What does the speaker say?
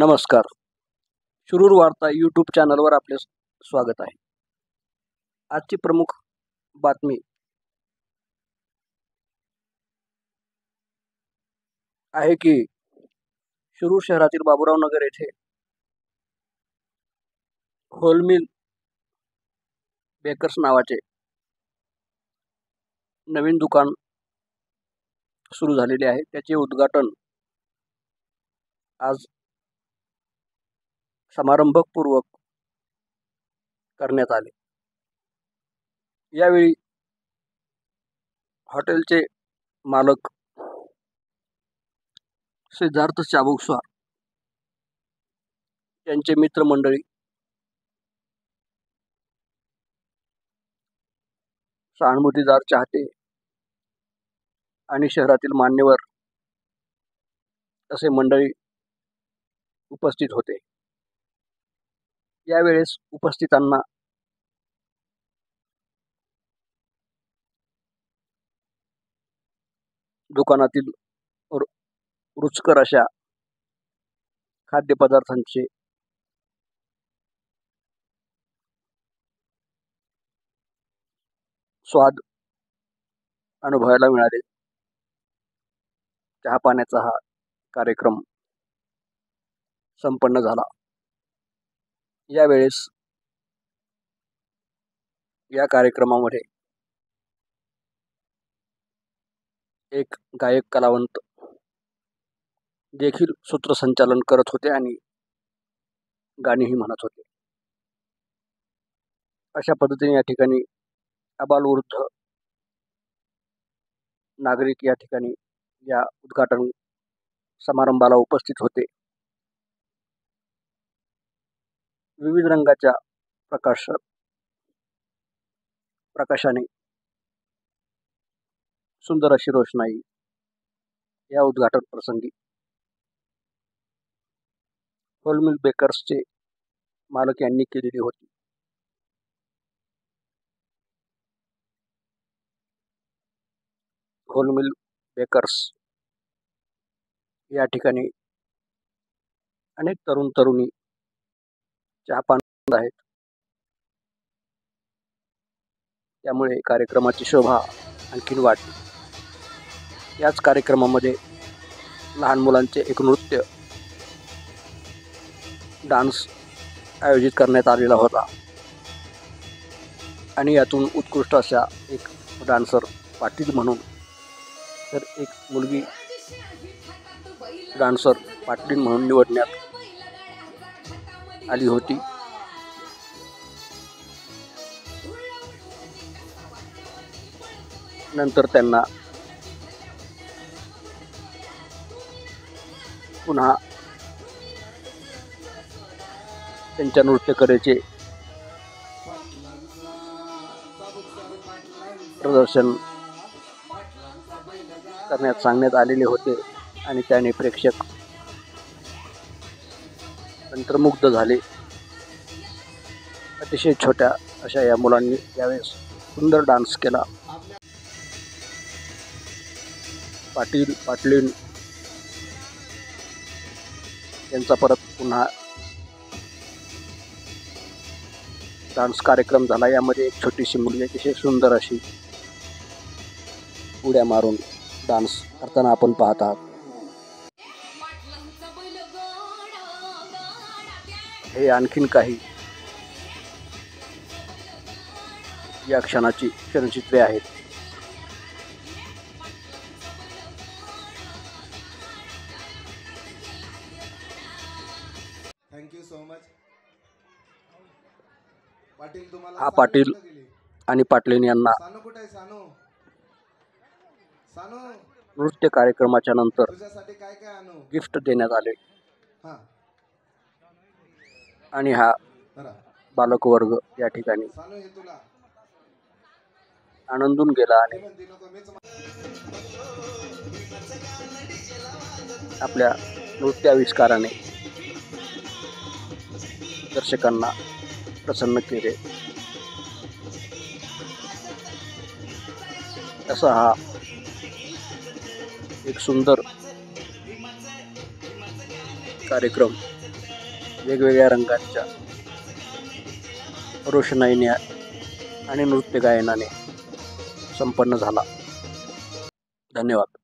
नमस्कार. शिरूर वार्ता यूट्यूब चॅनलवर आपले स्वागत आहे. आजची प्रमुख बातमी आहे की शिरूर शहरातील बाबूराव नगर येथे होलमिल बेकर्स नावाचे नवीन दुकान सुरू झालेले आहे. त्याचे उद्घाटन आज समारंभपूर्वक करण्यात आले. यावेळी हॉटेलचे मालक सिद्धार्थ चाबुकस्वार यांचे मित्रमंडळी, सहानुभूतीदार, चाहते आणि शहरातील मान्यवर असे मंडळी उपस्थित होते. यावेळेस उपस्थितांना दुकानातील रुचकर अशा खाद्यपदार्थांचे स्वाद अनुभवायला मिळाले. चहा पाण्याचा हा कार्यक्रम संपन्न झाला. यावेळेस या कार्यक्रमामध्ये एक गायक कलावंत देखील सूत्रसंचालन करत होते आणि गाणीही म्हणत होते. अशा पद्धतीने या ठिकाणी आबालवृद्ध नागरिक या ठिकाणी या उद्घाटन समारंभाला उपस्थित होते. विविध रंगाच्या प्रकाशाने सुंदर अशी रोषणाई या उद्घाटन प्रसंगी होलमिल बेकर्सचे मालक यांनी केलेली होती. होलमिल बेकर्स या ठिकाणी अनेक तरुण तरुणी चहा पान आहेत. त्यामुळे कार्यक्रमाची शोभा आणखीन वाढली. याच कार्यक्रमामध्ये लहान मुलांचे एक नृत्य डान्स आयोजित करण्यात आलेला होता आणि यातून उत्कृष्ट अशा एक डान्सर पाटील म्हणून तर एक मुलगी डान्सर पाटील म्हणून निवडण्यात आली होती. नंतर त्यांना पुन्हा त्यांच्या नृत्यकलेचे प्रदर्शन करण्यात सांगण्यात आलेले होते आणि त्याने प्रेक्षक मंत्रमुग्ध झाले. अतिशय छोट्या अशा या मुलांनी यावेळेस सुंदर डान्स केला. पाटील यांचा परत पुन्हा डान्स कार्यक्रम झाला. यामध्ये एक छोटीशी मुलगी अतिशय सुंदर अशी उड्या मारून डान्स करताना आपण पाहत आहात. हे आणखीन काही या क्षणाची क्षणचित्रे आहेत. Thank you so much. पाटील तुम्हाला हा पाटील आणि पाटलीन यांना सानू कुठे आहे? सानू सानू नृत्य कार्यक्रमाच्या नंतर तुझ्यासाठी काय काय आणू? गिफ्ट देण्यात आले हां आणि हा बरं बालक वर्ग या ठिकाणी सानू हे तुला आनंदून गेला आणि म्हणते नको मीच आपल्या नृत्य आविष्काराने दर्शकांना प्रसन्न केले. असा हा एक सुंदर कार्यक्रम वेगवेगळ्या रंगांच्या रोषणाईने आणि नृत्य गायनाने संपन्न झाला. धन्यवाद.